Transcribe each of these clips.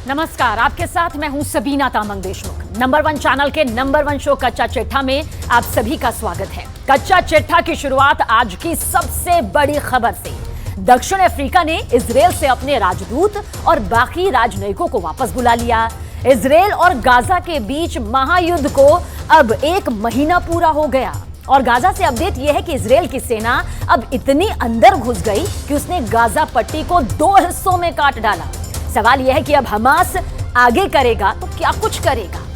नमस्कार, आपके साथ मैं हूं सबीना तामंग देशमुख। नंबर 1 चैनल के नंबर 1 शो कच्चा चिट्ठा में आप सभी का स्वागत है। कच्चा चिट्ठा की शुरुआत आज की सबसे बड़ी खबर से। दक्षिण अफ्रीका ने इजरायल से अपने राजदूत और बाकी राजनयिकों को वापस बुला लिया। इजरायल और गाजा के बीच महायुद्ध को अब 1 महीना पूरा हो गया और गाजा से अपडेट यह है कि इजरायल की सेना अब इतनी अंदर घुस गई कि उसने गाजा पट्टी को 2 हिस्सों में काट डाला। सवाल यह है कि अब हमास आगे करेगा तो क्या कुछ करेगा।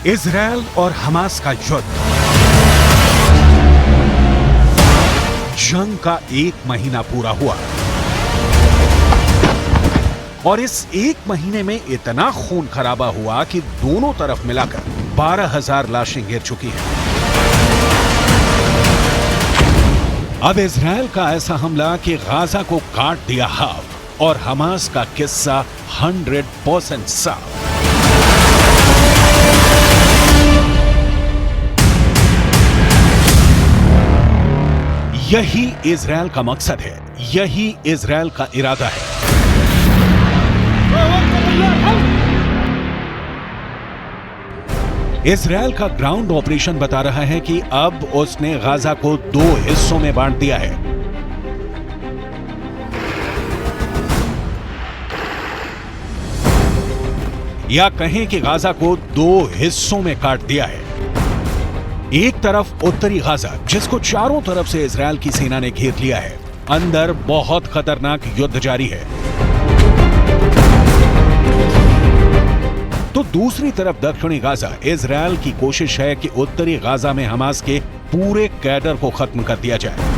इजरायल और हमास का युद्ध, जंग का 1 महीना पूरा हुआ और इस 1 महीने में इतना खून खराबा हुआ कि दोनों तरफ मिलाकर 12,000 लाशें गिर चुकी हैं। अब इजरायल का ऐसा हमला कि गाजा को काट दिया हाफ और हमास का किस्सा 100% साफ। यही इजरायल का मकसद है, यही इजरायल का इरादा है। इजरायल का ग्राउंड ऑपरेशन बता रहा है कि अब उसने गाजा को 2 हिस्सों में बांट दिया है। या कहें कि गाजा को 2 हिस्सों में काट दिया है। एक तरफ उत्तरी गाजा, जिसको चारों तरफ से इजरायल की सेना ने घेर लिया है। अंदर बहुत खतरनाक युद्ध जारी है। तो दूसरी तरफ दक्षिणी गाजा, इजरायल की कोशिश है कि उत्तरी गाजा में हमास के पूरे कैडर को खत्म कर दिया जाए।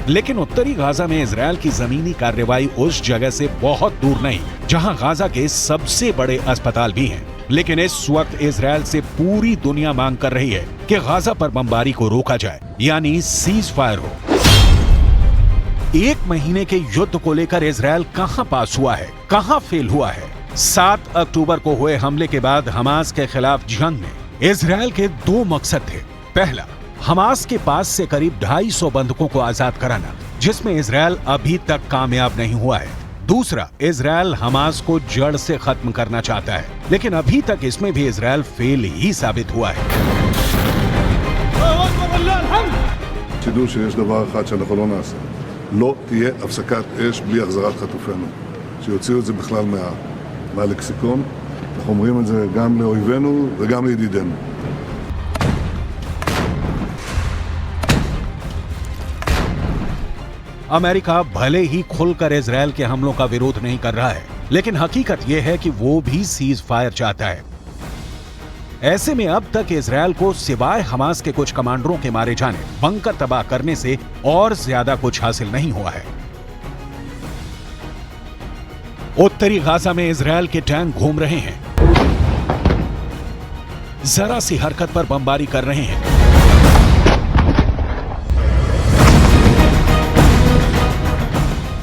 लेकिन उत्तरी गाजा में इजरायल की जमीनी कार्रवाई उस जगह से बहुत दूर नहीं जहां गाजा के सबसे बड़े अस्पताल भी हैं। लेकिन इस वक्त इजरायल से पूरी दुनिया मांग कर रही है कि गाजा पर बमबारी को रोका जाए, यानी सीज फायर हो। 1 महीने के युद्ध को लेकर इजरायल कहां पास हुआ है, कहां फेल हुआ है। 7 अक्टूबर को हुए हमले के बाद हमास के खिलाफ जंग में इजरायल के 2 मकसद थे। पहला, हमास के पास से करीब 250 बंधकों को आजाद कराना, जिसमें इजरायल अभी तक कामयाब नहीं हुआ है। दूसरा, इजरायल हमास को जड़ से खत्म करना चाहता है, लेकिन अभी तक इसमें भी इजरायल फेल ही साबित हुआ है। תדעו שיש דבר אחד שאנחנו לא נעשה. לא תהיה הפסקת אש בלי החזרת חטופינו. שיוציאו את זה בכלל מהלקסיקון. אנחנו אומרים את זה גם לאויבינו וגם לידידינו. अमेरिका भले ही खुलकर इजरायल के हमलों का विरोध नहीं कर रहा है, लेकिन हकीकत यह है कि वो भी सीज फायर चाहता है। ऐसे में अब तक इजरायल को सिवाय हमास के कुछ कमांडरों के मारे जाने, बंकर तबाह करने से और ज्यादा कुछ हासिल नहीं हुआ है। उत्तरी गाजा में इजरायल के टैंक घूम रहे हैं, जरा सी हरकत पर बमबारी कर रहे हैं।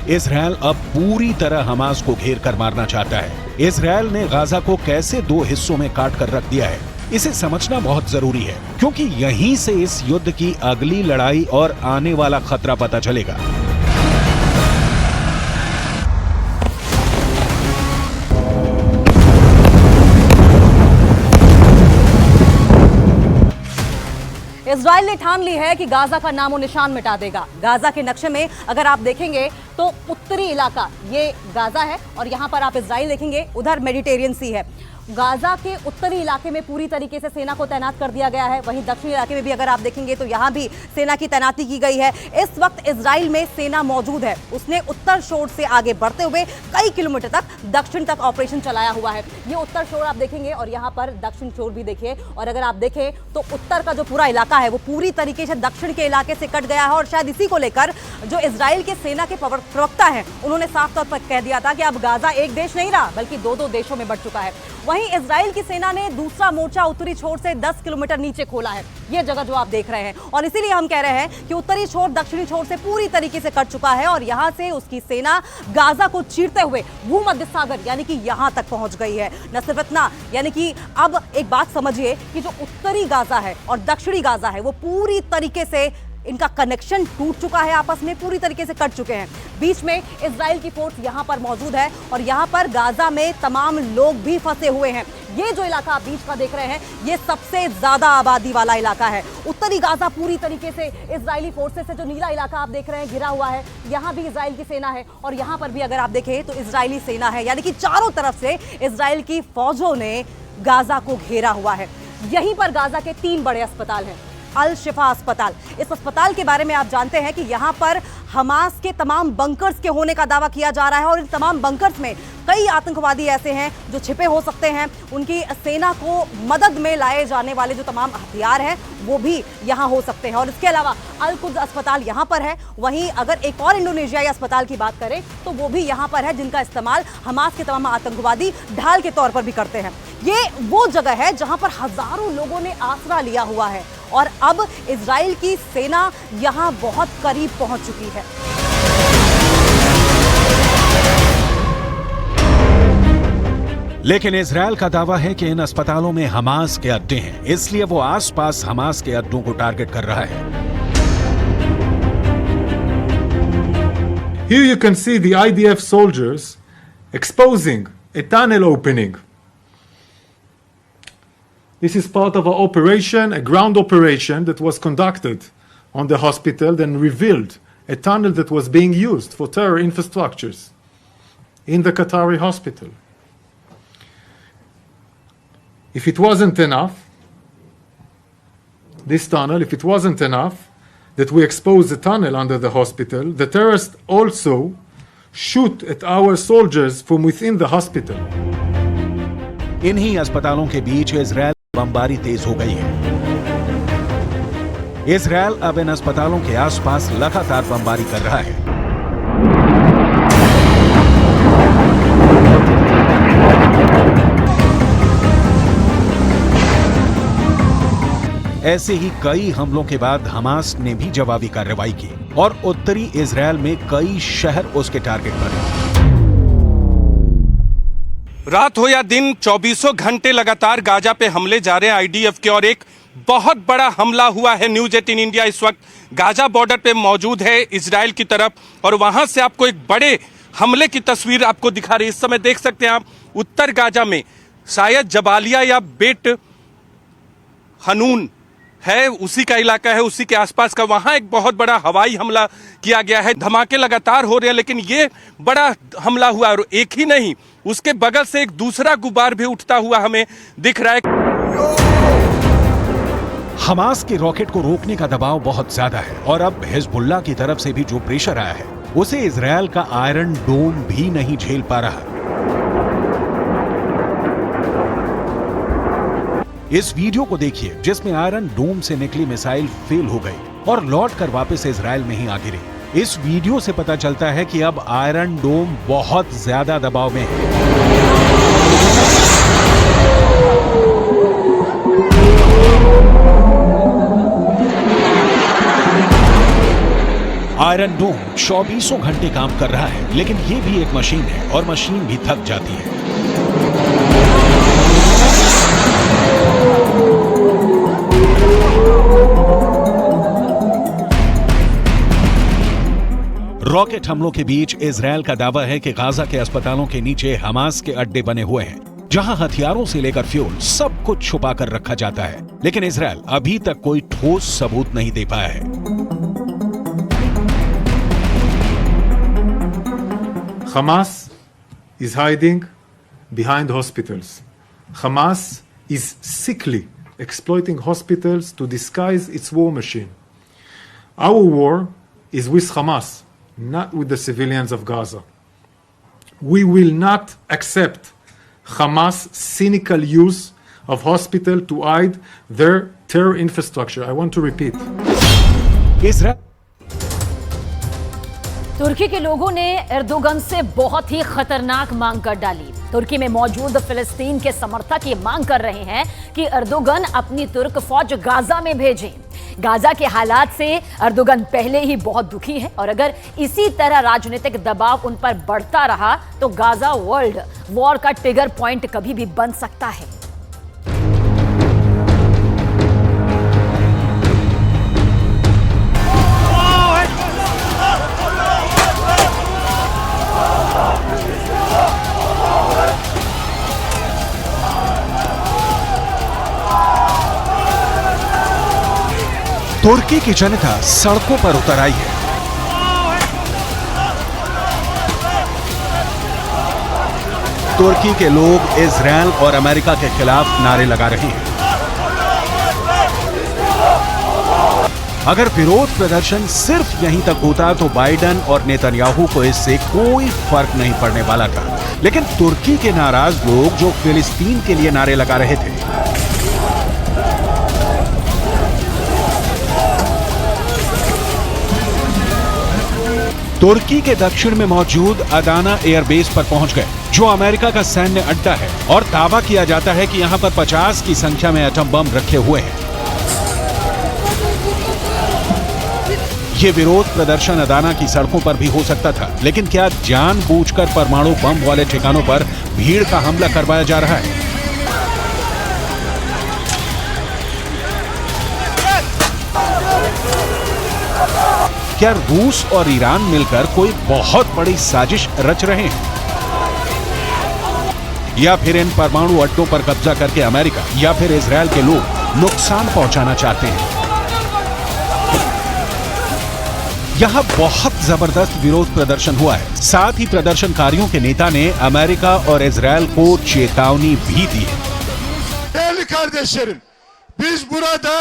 इजरायल अब पूरी तरह हमास को घेर कर मारना चाहता है। इजरायल ने गाजा को कैसे 2 हिस्सों में काट कर रख दिया है, इसे समझना बहुत जरूरी है, क्योंकि यहीं से इस युद्ध की अगली लड़ाई और आने वाला खतरा पता चलेगा। इजराइल ने ठान ली है कि गाजा का नामो निशान मिटा देगा। गाजा के नक्शे में अगर आप देखेंगे तो उत्तरी इलाका ये गाजा है और यहां पर आप इजराइल देखेंगे, उधर मेडिटेरियन सी है। गाजा के उत्तरी इलाके में पूरी तरीके से सेना को तैनात कर दिया गया है। वहीं दक्षिणी इलाके में भी अगर आप देखेंगे तो यहाँ भी सेना की तैनाती की गई है। इस वक्त इजराइल में सेना मौजूद है। उसने उत्तर शोर से आगे बढ़ते हुए कई किलोमीटर तक दक्षिण तक ऑपरेशन चलाया हुआ है। ये उत्तर शोर आप देखेंगे और यहाँ पर दक्षिण शोर भी देखिए। और अगर आप देखें तो उत्तर का जो पूरा इलाका है वो पूरी तरीके से दक्षिण के इलाके से कट गया है। और शायद इसी को लेकर जो इजराइल के सेना के प्रवक्ता है उन्होंने साफ तौर पर कह दिया था कि अब गाजा एक देश नहीं रहा बल्कि 2-2 देशों में बढ़ चुका है। वहीं इजराइल की सेना ने दूसरा मोर्चा उत्तरी छोर से 10 किलोमीटर नीचे खोला है, ये जगह जो आप देख रहे हैं। और इसीलिए हम कह रहे हैं कि उत्तरी छोर दक्षिणी छोर से पूरी तरीके से कट चुका है और यहां से उसकी सेना गाजा को चीरते हुए भूमध्य सागर यानी कि यहां तक पहुंच गई है। न सिर्फ इतना, यानी कि अब एक बात समझिए कि जो उत्तरी गाजा है और दक्षिणी गाजा है वो पूरी तरीके से इनका कनेक्शन टूट चुका है, आपस में पूरी तरीके से कट चुके हैं। बीच में इजराइल की फोर्स यहां पर मौजूद है और यहां पर गाजा में तमाम लोग भी फंसे हुए हैं। ये जो इलाका आप बीच का देख रहे हैं ये सबसे ज्यादा आबादी वाला इलाका है। उत्तरी गाजा पूरी तरीके से इजरायली फोर्सेस से, जो नीला इलाका आप देख रहे हैं घिरा हुआ है, यहां भी इजराइल की सेना है और यहां पर भी अगर आप देखें तो इजरायली सेना है, यानी कि चारों तरफ से इजराइल की फौजों ने गाजा को घेरा हुआ है। यहीं पर गाजा के 3 बड़े अस्पताल हैं। अल शिफा अस्पताल, इस अस्पताल के बारे में आप जानते हैं कि यहां पर हमास के तमाम बंकर्स के होने का दावा किया जा रहा है और इन तमाम बंकर्स में कई आतंकवादी ऐसे हैं जो छिपे हो सकते हैं। उनकी सेना को मदद में लाए जाने वाले जो तमाम हथियार हैं वो भी यहां हो सकते हैं। और इसके अलावा अल कुद्स अस्पताल यहां पर है। वहीं अगर एक और इंडोनेशियाई अस्पताल की बात करें तो वो भी यहां पर है, जिनका इस्तेमाल हमास के तमाम आतंकवादी ढाल के तौर पर भी करते हैं। ये वो जगह है जहां पर हजारों लोगों ने आसरा लिया हुआ है और अब इजराइल की सेना यहां बहुत करीब पहुंच चुकी है। लेकिन इजरायल का दावा है कि इन अस्पतालों में हमास के अड्डे हैं, इसलिए वो आसपास हमास के अड्डों को टारगेट कर रहा है। Here you can see the IDF soldiers exposing a tunnel opening. This is part of an operation, a ground operation that was conducted on the hospital, then revealed a tunnel that was being used for terror infrastructures in the Qatari hospital. If it wasn't enough, this tunnel, if it wasn't enough that we expose the tunnel under the hospital, the terrorists also shoot at our soldiers from within the hospital. इन्हीं अस्पतालों के बीच Israel बमबारी तेज हो गई है। Israel अब इन अस्पतालों के आसपास लगातार बमबारी कर रहा है। ऐसे ही कई हमलों के बाद हमास ने भी जवाबी कार्रवाई की और उत्तरी इजरायल में कई शहर उसके टारगेट पर हैं। रात हो या दिन 24 घंटे लगातार गाजा पे हमले जारी हैं आईडीएफ के, और एक बहुत बड़ा हमला हुआ है। न्यूज़ 18 इंडिया इस वक्त गाजा बॉर्डर पे मौजूद है इजराइल की तरफ, और वहां से आपको एक बड़े हमले की तस्वीर आपको दिखा रही है। इस समय देख सकते हैं आप उत्तर गाजा में शायद जबालिया या बेट हनून है, उसी का इलाका है, उसी के आसपास का, वहां एक बहुत बड़ा हवाई हमला किया गया है। धमाके लगातार हो रहे हैं, लेकिन ये बड़ा हमला हुआ और एक ही नहीं, उसके बगल से एक दूसरा गुब्बार भी उठता हुआ हमें दिख रहा है। हमास के रॉकेट को रोकने का दबाव बहुत ज्यादा है और अब हिजबुल्लाह की तरफ से भी जो प्रेशर आया है उसे इजरायल का आयरन डोम भी नहीं झेल पा रहा। इस वीडियो को देखिए जिसमें आयरन डोम से निकली मिसाइल फेल हो गई और लौटकर वापस इजरायल में ही आ गिरी। इस वीडियो से पता चलता है कि अब आयरन डोम बहुत ज्यादा दबाव में है। आयरन डोम 24 घंटे काम कर रहा है, लेकिन ये भी एक मशीन है और मशीन भी थक जाती है। रॉकेट हमलों के बीच इजरायल का दावा है कि गाजा के अस्पतालों के नीचे हमास के अड्डे बने हुए हैं, जहां हथियारों से लेकर फ्यूल सब कुछ छुपा कर रखा जाता है। लेकिन इजरायल अभी तक कोई ठोस सबूत नहीं दे पाया है। Hamas is hiding behind hospitals. Hamas is sickly exploiting hospitals to disguise its war machine. Our war is with Hamas, not with the civilians of Gaza. We will not accept Hamas' cynical use of hospital to hide their terror infrastructure. I want to repeat. तुर्की के लोगों ने Erdogan से बहुत ही खतरनाक मांग कर डाली। तुर्की में मौजूद फिलिस्तीन के समर्थक ये मांग कर रहे हैं कि अर्दोगन अपनी तुर्क फौज गाजा में भेजें। गाजा के हालात से अर्दोगन पहले ही बहुत दुखी है और अगर इसी तरह राजनीतिक दबाव उन पर बढ़ता रहा तो गाजा वर्ल्ड वॉर का ट्रिगर पॉइंट कभी भी बन सकता है। तुर्की की जनता सड़कों पर उतर आई है। तुर्की के लोग इजरायल और अमेरिका के खिलाफ नारे लगा रहे हैं। अगर विरोध प्रदर्शन सिर्फ यहीं तक होता तो बाइडेन और नेतन्याहू को इससे कोई फर्क नहीं पड़ने वाला था, लेकिन तुर्की के नाराज लोग जो फिलिस्तीन के लिए नारे लगा रहे थे, तुर्की के दक्षिण में मौजूद अदाना एयरबेस पर पहुंच गए, जो अमेरिका का सैन्य अड्डा है और दावा किया जाता है कि यहां पर 50 की संख्या में एटम बम रखे हुए हैं। यह विरोध प्रदर्शन अदाना की सड़कों पर भी हो सकता था, लेकिन क्या जानबूझकर परमाणु बम वाले ठिकानों पर भीड़ का हमला करवाया जा रहा है? क्या रूस और ईरान मिलकर कोई बहुत बड़ी साजिश रच रहे हैं? या फिर इन परमाणु अड्डों पर कब्जा करके अमेरिका या फिर इजरायल के लोग नुकसान पहुंचाना चाहते हैं? यहां बहुत जबरदस्त विरोध प्रदर्शन हुआ है। साथ ही प्रदर्शनकारियों के नेता ने अमेरिका और इजरायल को चेतावनी भी दी है। Değerli kardeşlerim, biz burada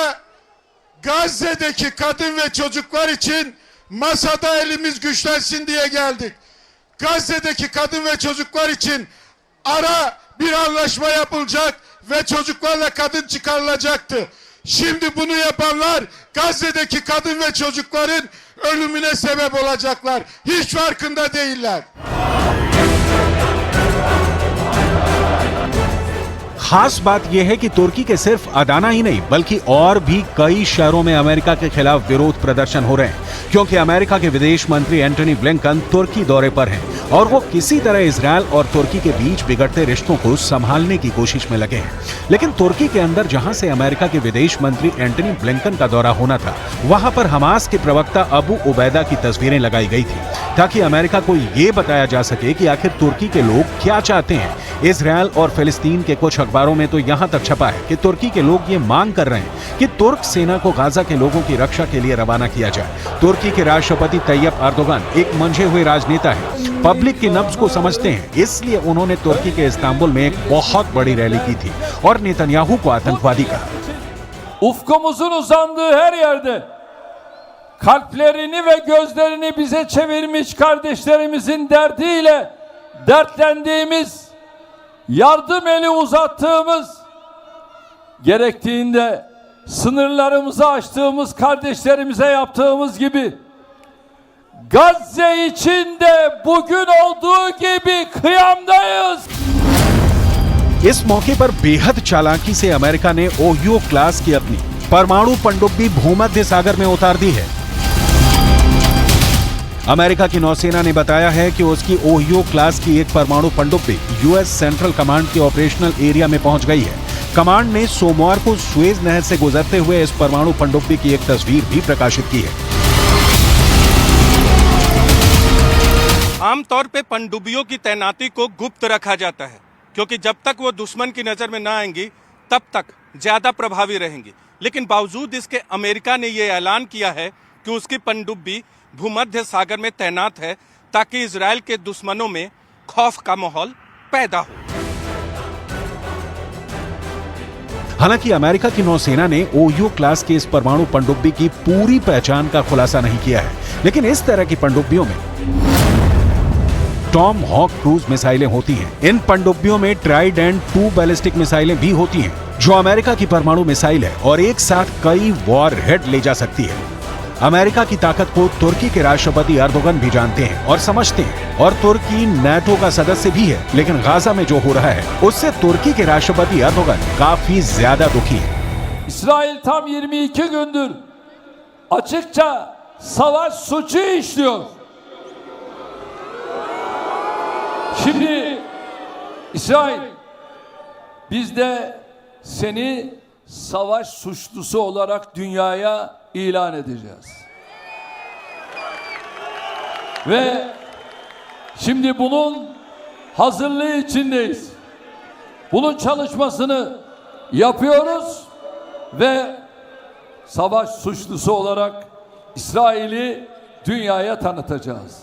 Gazze'deki kadın ve çocuklar için masada elimiz güçlensin diye geldik. Gazze'deki kadın ve çocuklar için ara bir anlaşma yapılacak ve çocuklarla kadın çıkarılacaktı. Şimdi bunu yapanlar Gazze'deki kadın ve çocukların ölümüne sebep olacaklar. Hiç farkında değiller. खास बात यह है कि तुर्की के सिर्फ Adana ही नहीं बल्कि और भी कई शहरों में अमेरिका के खिलाफ विरोध प्रदर्शन हो रहे हैं, क्योंकि अमेरिका के विदेश मंत्री एंटनी ब्लिंकन तुर्की दौरे पर हैं और वो किसी तरह इजरायल और तुर्की के बीच बिगड़ते रिश्तों को संभालने की कोशिश में लगे हैं। लेकिन तुर्की के अंदर जहां से अमेरिका के विदेश मंत्री एंटनी ब्लिंकन का दौरा होना था, वहां पर हमास के प्रवक्ता अबू उबैदा की तस्वीरें लगाई गई थी ताकि अमेरिका को ये बताया जा सके कि आखिर तुर्की के लोग क्या चाहते हैं। इजरायल और फिलिस्तीन के कुछ अखबारों में तो यहां तक छपा है कि तुर्की के लोग ये मांग कर रहे हैं कि तुर्क सेना को गाजा के लोगों की रक्षा के लिए रवाना किया जाए। तुर्की के राष्ट्रपति तैयब अर्दोगन एक मंझे हुए राजनेता है, पब्लिक की नब्ज को समझते हैं, इसलिए उन्होंने तुर्की के इस्तांबुल में एक बहुत बड़ी रैली की थी और नेतन्याहू को आतंकवादी कहा। Ufkumuzun uzandığı her yerde kalplerini ve gözlerini bize çevirmiş kardeşlerimizin derdiyle dertlendiğimiz, yardım eli uzattığımız, gerektiğinde sınırlarımızı açtığımız kardeşlerimize yaptığımız gibi Gazze için de bugün olduğu gibi kıyamdayız. इस मौके पर बेहद चालाकी से अमेरिका ने ओहियो क्लास की अपनी परमाणु पनडुब्बी भूमध्य सागर में उतार दी है। अमेरिका की नौसेना ने बताया है कि उसकी ओहियो क्लास की एक परमाणु पनडुब्बी यूएस सेंट्रल कमांड के ऑपरेशनल एरिया में पहुंच गई है। कमांड ने सोमवार को सुएज नहर से गुजरते हुए इस परमाणु पनडुब्बी की एक तस्वीर भी प्रकाशित की है। आमतौर पे पनडुब्बियों की तैनाती को गुप्त रखा जाता है, क्योंकि जब तक वो दुश्मन की नजर में ना आएंगी तब तक ज्यादा प्रभावी रहेंगी। लेकिन बावजूद इसके अमेरिका ने ये ऐलान किया है कि उसकी पनडुब्बी भूमध्य सागर में तैनात है ताकि इजरायल के दुश्मनों में खौफ का माहौल पैदा हो। हालांकि अमेरिका की नौसेना ने ओहियो क्लास के इस परमाणु पनडुब्बी की पूरी पहचान का खुलासा नहीं किया है, लेकिन इस तरह की पनडुब्बियों में टॉम हॉक क्रूज मिसाइलें होती हैं। इन पनडुब्बियों में ट्राइडेंट 2 बैलिस्टिक मिसाइलें भी होती हैं, जो अमेरिका की परमाणु मिसाइल है और एक साथ कई वॉर हेड ले जा सकती है। अमेरिका की ताकत को तुर्की के राष्ट्रपति अर्दोगन भी जानते हैं और समझते हैं, और तुर्की नाटो का सदस्य भी है। लेकिन गाजा में जो हो रहा है उससे तुर्की के राष्ट्रपति अर्दोगन काफी ज्यादा दुखी है। İsrail tam 22 gündür açıkça savaş suçu işliyor. Şimdi İsrail, biz de seni savaş suçlusu olarak dünyaya ilan edeceğiz. Ve şimdi bunun hazırlığı içindeyiz. Bunun çalışmasını yapıyoruz ve savaş suçlusu olarak İsrail'i dünyaya tanıtacağız.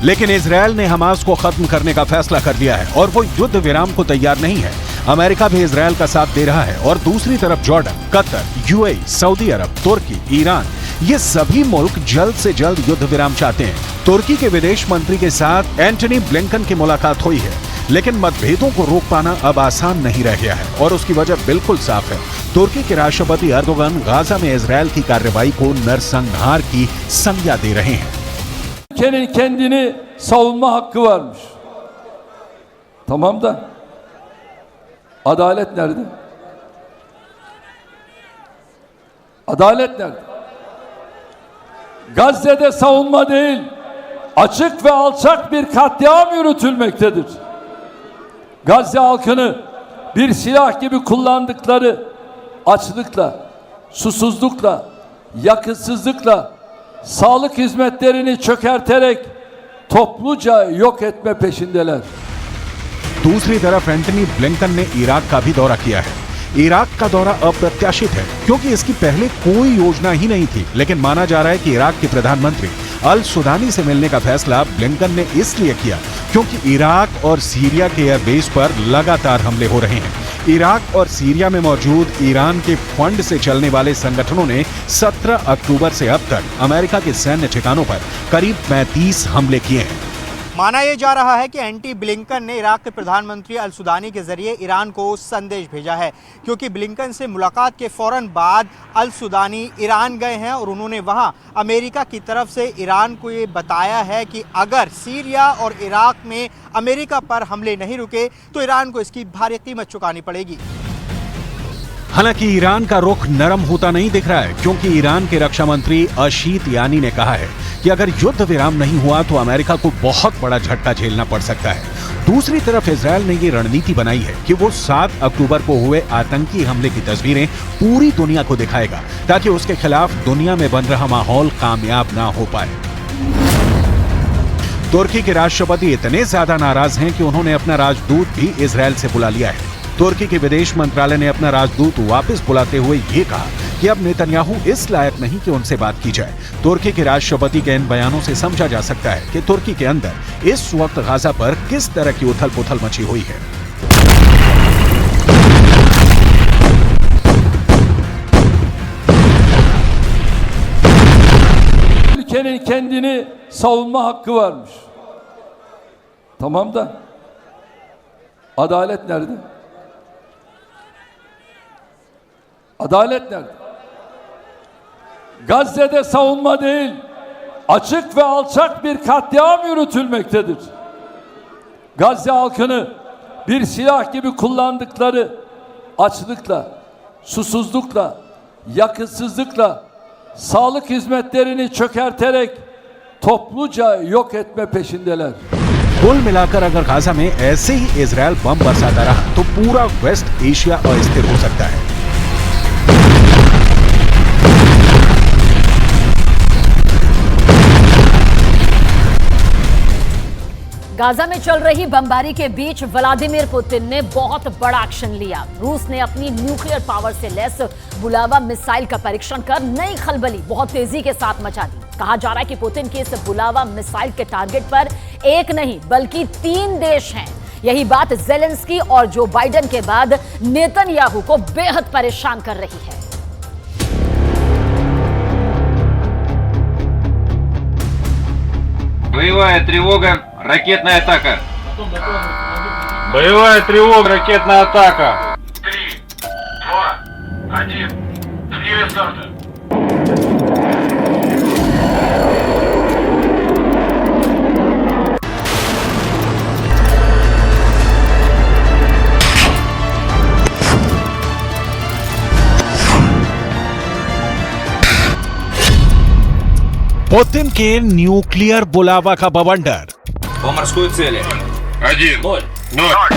लेकिन Israel ने Hamas को खत्म करने का फैसला कर दिया है और वो युद्ध विराम को तैयार नहीं है। अमेरिका भी इजरायल का साथ दे रहा है और दूसरी तरफ जॉर्डन, कतर, यूएई, सऊदी अरब, तुर्की, ईरान, ये सभी मुल्क जल्द से जल्द युद्ध विराम चाहते हैं। तुर्की के विदेश मंत्री के साथ एंटनी ब्लिंकन की मुलाकात हुई है, लेकिन मतभेदों को रोक पाना अब आसान नहीं रह गया है और उसकी वजह बिल्कुल साफ है। तुर्की के राष्ट्रपति अर्दोगन गाजा में इजरायल की कार्रवाई को नरसंहार की संज्ञा दे रहे हैं। Ülkenin kendini savunma hakkı varmış. Tamam da adalet nerede? Adalet nerede? Gazze'de savunma değil, açık ve alçak bir katliam yürütülmektedir. Gazze halkını bir silah gibi kullandıkları açlıkla, susuzlukla, yakıtsızlıkla, sağlık hizmetlerini çökerterek topluca yok etme peşindeler. दूसरी तरफ Antony Blinken ने Iraq का भी दौरा किया है। Iraq का दौरा अप्रत्याशित है क्योंकि इसकी पहले कोई योजना ही नहीं थी, लेकिन माना जा रहा है कि इराक के प्रधानमंत्री अल सुदानी से मिलने का फैसला ब्लिंकन ने इसलिए किया क्योंकि इराक और सीरिया के एयरबेस पर लगातार हमले हो रहे हैं। इराक और सीरिया में मौजूद ईरान के फंड से चलने वाले संगठनों ने 17 अक्टूबर से अब तक अमेरिका के सैन्य ठिकानों पर करीब 35 हमले किए हैं। माना यह जा रहा है कि एंटी ब्लिंकन ने इराक के प्रधानमंत्री अल सुदानी के जरिए ईरान को संदेश भेजा है, क्योंकि ब्लिंकन से मुलाकात के फौरन बाद अल सुदानी ईरान गए हैं और उन्होंने वहां अमेरिका की तरफ से ईरान को ये बताया है कि अगर सीरिया और इराक में अमेरिका पर हमले नहीं रुके तो ईरान को इसकी भारी कीमत चुकानी पड़ेगी। हालांकि ईरान का रुख नरम होता नहीं दिख रहा है, क्योंकि ईरान के रक्षा मंत्री अशीत यानी ने कहा है कि अगर युद्ध विराम नहीं हुआ तो अमेरिका को बहुत बड़ा झटका झेलना पड़ सकता है। दूसरी तरफ इजरायल ने ये रणनीति बनाई है कि वो 7 अक्टूबर को हुए आतंकी हमले की तस्वीरें पूरी दुनिया को दिखाएगा, ताकि उसके खिलाफ दुनिया में बन रहा माहौल कामयाब ना हो पाए। तुर्की के राष्ट्रपति इतने ज्यादा नाराज हैं कि उन्होंने अपना राजदूत भी इजरायल से बुला लिया है। तुर्की के विदेश मंत्रालय ने अपना राजदूत वापस बुलाते हुए ये कहा कि अब नेतन्याहू इस लायक नहीं कि उनसे बात की जाए। तुर्की के राष्ट्रपति के इन बयानों से समझा जा सकता है कि तुर्की के अंदर इस वक्त गाजा पर किस तरह की उथल पुथल मची हुई है। Ülkenin kendini savunma hakkı varmış. Tamam da adalet nerede? Adalet nerede? Gazze'de savunma değil, açık ve alçak bir katliam yürütülmektedir. Gazze halkını bir silah gibi kullandıkları açlıkla, susuzlukla, yakıtsızlıkla, sağlık hizmetlerini çökerterek topluca yok etme peşindeler. कुल मिलाकर अगर Gaza में ऐसे ही Israel बम बरसाता रहा तो पूरा waste Asia अस्थिर हो सकता है। गाजा में चल रही बमबारी के बीच व्लादिमीर पुतिन ने बहुत बड़ा एक्शन लिया। रूस ने अपनी न्यूक्लियर पावर से लैस बुलावा मिसाइल का परीक्षण कर नई खलबली बहुत तेजी के साथ मचा दी। कहा जा रहा है कि पुतिन की इस बुलावा मिसाइल के टारगेट पर एक नहीं बल्कि 3 देश हैं। यही बात ज़ेलेंस्की और जो बाइडेन के बाद नेतन्याहू को बेहद परेशान कर रही है। Боевая тревога, ракетная атака. Боевая тревога, ракетная атака. 3, 2, 1. Линия старта. पुतिन के न्यूक्लियर बुलावा का बवंडर। По морской цели. 1, 0.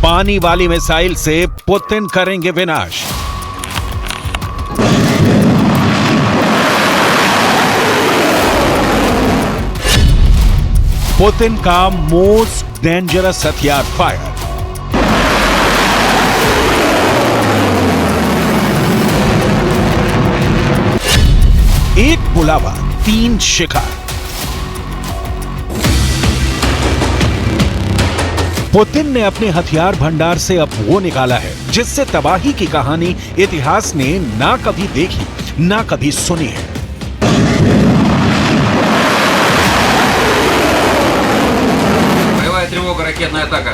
पानी वाली मिसाइल से पुतिन करेंगे विनाश। पुतिन का मोस्ट डेंजरस हथियार फायर। एक बुलावा, 3 शिकार। पुतिन ने अपने हथियार भंडार से अब वो निकाला है जिससे तबाही की कहानी इतिहास ने ना कभी देखी, ना कभी सुनी है। Боевая тревога, ракетная атака.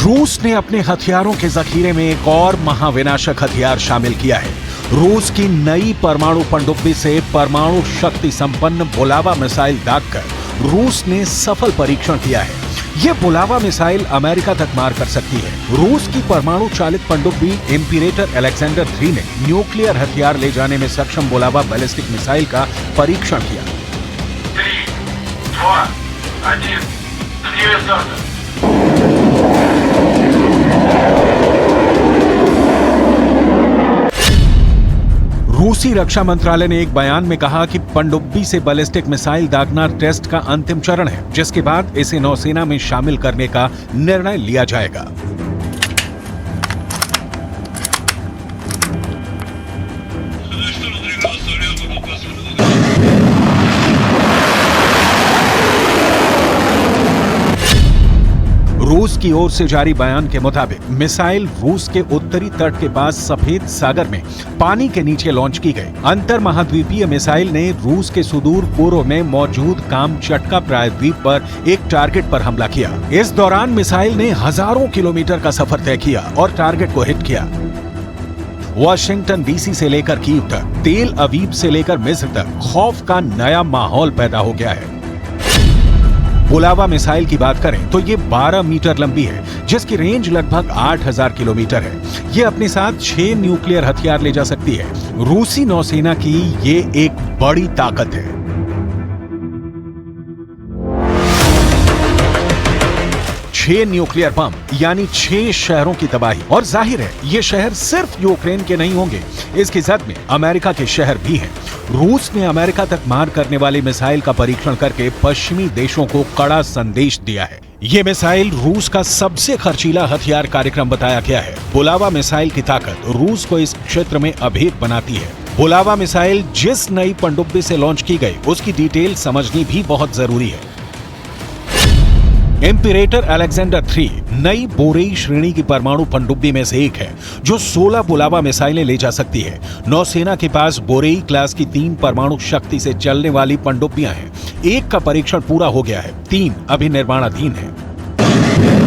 रूस ने अपने हथियारों के जखीरे में एक और महाविनाशक हथियार शामिल किया है। रूस की नई परमाणु पनडुब्बी से परमाणु शक्ति संपन्न बुलावा मिसाइल दागकर रूस ने सफल परीक्षण किया है। यह बुलावा मिसाइल अमेरिका तक मार कर सकती है। रूस की परमाणु चालित पनडुब्बी इम्पीरेटर अलेक्जेंडर 3 ने न्यूक्लियर हथियार ले जाने में सक्षम बुलावा बैलिस्टिक मिसाइल का परीक्षण किया। 3, 2, 1, двигаться. रूसी रक्षा मंत्रालय ने एक बयान में कहा कि पनडुब्बी से बैलिस्टिक मिसाइल दागना टेस्ट का अंतिम चरण है, जिसके बाद इसे नौसेना में शामिल करने का निर्णय लिया जाएगा। रूस की ओर से जारी बयान के मुताबिक मिसाइल रूस के उत्तरी तट के पास सफेद सागर में पानी के नीचे लॉन्च की गई। अंतर महाद्वीपीय मिसाइल ने रूस के सुदूर पूर्व में मौजूद कामचटका प्रायद्वीप पर एक टारगेट पर हमला किया। इस दौरान मिसाइल ने हजारों किलोमीटर का सफर तय किया और टारगेट को हिट किया। वाशिंगटन डीसी से लेकर कीव तक, तेल अवीव से लेकर मिस्र तक खौफ का नया माहौल पैदा हो गया है। बुलावा मिसाइल की बात करें तो ये 12 मीटर लंबी है, जिसकी रेंज लगभग 8000 किलोमीटर है। ये अपने साथ 6 न्यूक्लियर हथियार ले जा सकती है। रूसी नौसेना की ये एक बड़ी ताकत है। छह न्यूक्लियर बम यानी 6 शहरों की तबाही। और जाहिर है ये शहर सिर्फ यूक्रेन के नहीं होंगे, इसकी जद में अमेरिका के शहर भी हैं। रूस ने अमेरिका तक मार करने वाली मिसाइल का परीक्षण करके पश्चिमी देशों को कड़ा संदेश दिया है। ये मिसाइल रूस का सबसे खर्चीला हथियार कार्यक्रम बताया गया है। बुलावा मिसाइल की ताकत रूस को इस क्षेत्र में अभेद बनाती है। बुलावा मिसाइल जिस नई पनडुब्बी से लॉन्च की गई उसकी डिटेल समझनी भी बहुत जरूरी है। इम्पीरेटर अलेक्जेंडर 3 नई बोरेई श्रेणी की परमाणु पनडुब्बी में से एक है, जो 16 बुलावा मिसाइलें ले जा सकती है। नौसेना के पास बोरेई क्लास की 3 परमाणु शक्ति से चलने वाली पनडुब्बियां हैं। एक का परीक्षण पूरा हो गया है, 3 अभी निर्माणाधीन है।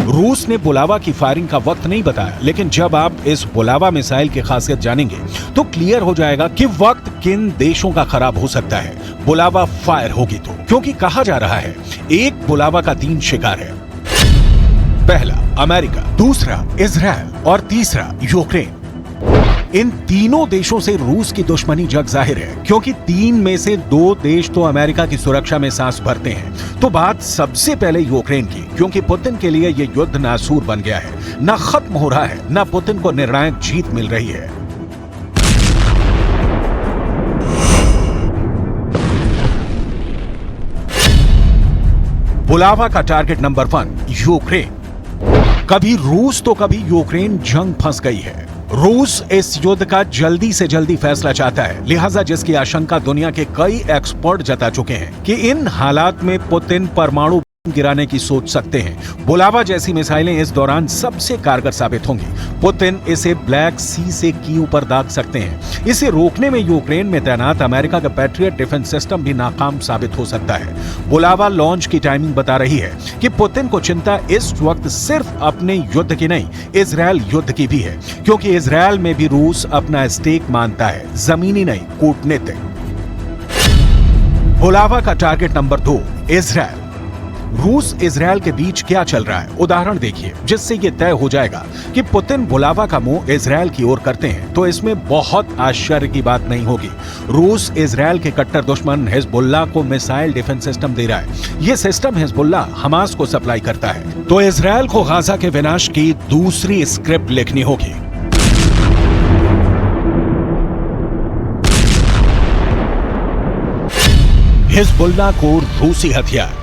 रूस ने बुलावा की फायरिंग का वक्त नहीं बताया, लेकिन जब आप इस बुलावा मिसाइल की खासियत जानेंगे तो क्लियर हो जाएगा कि वक्त किन देशों का खराब हो सकता है बुलावा फायर होगी तो। क्योंकि कहा जा रहा है एक बुलावा का 3 शिकार है। पहला अमेरिका, दूसरा इजराइल और तीसरा यूक्रेन। इन तीनों देशों से रूस की दुश्मनी जग जाहिर है, क्योंकि 3 में से 2 देश तो अमेरिका की सुरक्षा में सांस भरते हैं। तो बात सबसे पहले यूक्रेन की, क्योंकि पुतिन के लिए यह युद्ध नासूर बन गया है, ना खत्म हो रहा है, ना पुतिन को निर्णायक जीत मिल रही है। बुलावा का टारगेट नंबर 1 यूक्रेन। कभी रूस तो कभी यूक्रेन जंग फंस गई है। रूस इस युद्ध का जल्दी से जल्दी फैसला चाहता है, लिहाजा जिसकी आशंका दुनिया के कई एक्सपर्ट जता चुके हैं कि इन हालात में पुतिन परमाणु गिराने की सोच सकते हैं। बुलावा जैसी मिसाइलें इस दौरान सबसे कारगर साबित होंगी। पुतिन इसे ब्लैक सी से कीव पर दाग सकते हैं। इसे रोकने में यूक्रेन में तैनात अमेरिका का पैट्रियट डिफेंस सिस्टम भी नाकाम साबित हो सकता है। बुलावा लॉन्च की टाइमिंग बता रही है कि पुतिन को चिंता इस वक्त सिर्फ अपने युद्ध की नहीं, इजरायल युद्ध की भी है, क्योंकि इजरायल में भी रूस अपना स्टेक मानता है, जमीनी नहीं, कूटनीतिक। बुलावा का टारगेट नंबर 2, इजरायल। रूस इजरायल के बीच क्या चल रहा है, उदाहरण देखिए, जिससे यह तय हो जाएगा कि पुतिन बुलावा का मुंह इजरायल की ओर करते हैं तो इसमें बहुत आश्चर्य की बात नहीं होगी। रूस इजरायल के कट्टर दुश्मन हिजबुल्लाह को मिसाइल डिफेंस सिस्टम दे रहा है। यह सिस्टम हिजबुल्लाह हमास को सप्लाई करता है, तो इजरायल को गाजा के विनाश की दूसरी स्क्रिप्ट लिखनी होगी। हिजबुल्लाह को रूसी हथियार।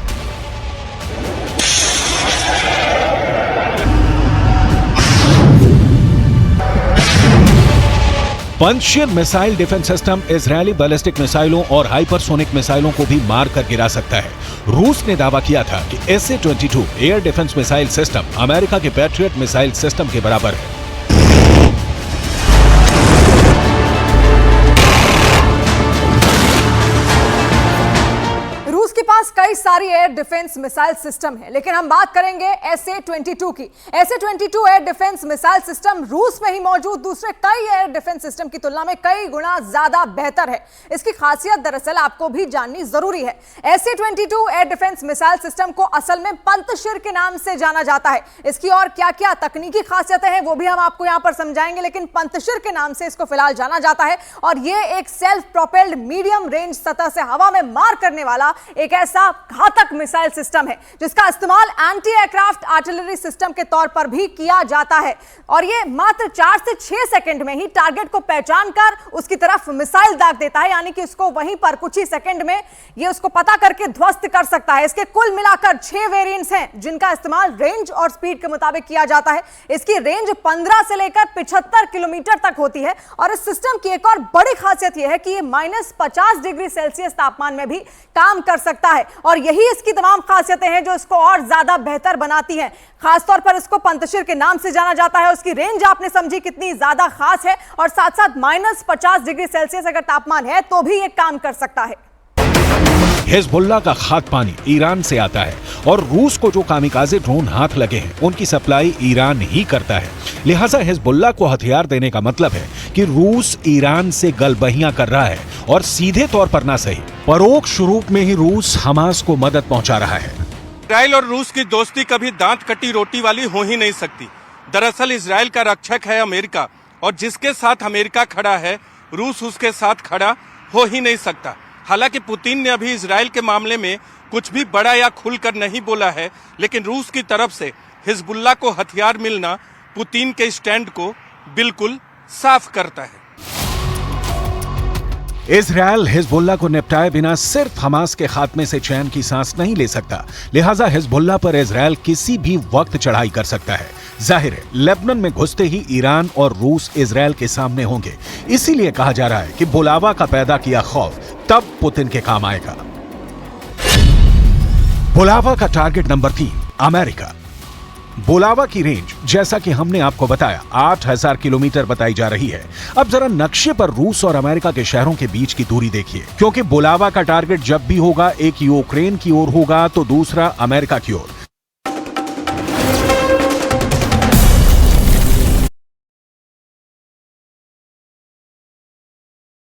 Pantsir missile defence system Israeli ballistic मिसाइलों और हाइपरसोनिक मिसाइलों को भी मार कर गिरा सकता है। रूस ने दावा किया था कि SA-22 air defence missile system America के पैट्रियट मिसाइल सिस्टम के बराबर है। कई सारी एयर डिफेंस मिसाइल सिस्टम है, लेकिन हम बात करेंगे SA-22 की। SA-22 air defence missile system रूस में ही मौजूद दूसरे कई एयर डिफेंस सिस्टम की तुलना में कई गुना ज्यादा बेहतर है। इसकी खासियत दरअसल आपको भी जाननी जरूरी है। SA-22 air defence missile system को असल में पंतशीर के नाम से जाना जाता है। इसकी और क्या क्या तकनीकी खासियतें हैं वो भी हम आपको यहां पर समझाएंगे, लेकिन पंतशीर के नाम से इसको फिलहाल जाना जाता है। और ये एक सेल्फ प्रोपेल्ड मीडियम रेंज सतह से हवा में मार करने वाला एक ऐसा घातक मिसाइल सिस्टम है जिसका इस्तेमाल एंटी एयरक्राफ्ट आर्टिलरी सिस्टम के तौर पर भी किया जाता है। और ये मात्र 4 से 6 सेकंड में ही टारगेट को पहचान कर उसकी तरफ मिसाइल दाग देता है, यानी कि उसको वहीं पर कुछ ही सेकंड में ये उसको पता करके ध्वस्त कर सकता है। इसके कुल मिलाकर 6 वेरिएंट्स हैं जिनका इस्तेमाल रेंज और स्पीड के मुताबिक किया जाता है। इसकी रेंज 15 से लेकर 75 किलोमीटर तक होती है। और इस सिस्टम की एक और बड़ी खासियत यह है कि ये -50 डिग्री सेल्सियस तापमान में भी काम कर सकता है। और यही इसकी तमाम खासियतें हैं जो इसको और ज्यादा बेहतर बनाती हैं। खासतौर पर इसको पंतशीर के नाम से जाना जाता है। उसकी रेंज आपने समझी कितनी ज्यादा खास है, और साथ साथ -50 डिग्री सेल्सियस अगर तापमान है तो भी ये काम कर सकता है। हिजबुल्लाह का खाद पानी ईरान से आता है और रूस को जो कामिकाज़े ड्रोन हाथ लगे हैं उनकी सप्लाई ईरान ही करता है। लिहाजा हिजबुल्लाह को हथियार देने का मतलब है कि रूस ईरान से गलबहियां कर रहा है, और सीधे तौर पर ना सही, परोक्ष रूप में ही रूस हमास को मदद पहुंचा रहा है। इजराइल और रूस की दोस्ती कभी दांत कटी रोटी वाली हो ही नहीं सकती। दरअसल इजराइल का रक्षक है अमेरिका, और जिसके साथ अमेरिका खड़ा है रूस उसके साथ खड़ा हो ही नहीं सकता। हालांकि पुतिन ने अभी इजराइल के मामले में कुछ भी बड़ा या खुलकर नहीं बोला है, लेकिन रूस की तरफ से हिजबुल्लाह को हथियार मिलना पुतिन के स्टैंड को बिल्कुल साफ करता है। इजरायल हिजबुल्लाह को निपटाए बिना सिर्फ हमास के खात्मे से चैन की सांस नहीं ले सकता। लिहाजा हिजबुल्लाह पर इजरायल किसी भी वक्त चढ़ाई कर सकता है। जाहिर है, लेबनान में घुसते ही ईरान और रूस इजरायल के सामने होंगे। इसीलिए कहा जा रहा है कि बुलावा का पैदा किया खौफ तब पुतिन के काम आएगा। बुलावा का टारगेट नंबर 3, अमेरिका। बुलावा की रेंज, जैसा कि हमने आपको बताया, 8000 किलोमीटर बताई जा रही है। अब जरा नक्शे पर रूस और अमेरिका के शहरों के बीच की दूरी देखिए, क्योंकि बुलावा का टारगेट जब भी होगा, एक यूक्रेन की ओर होगा तो दूसरा अमेरिका की ओर।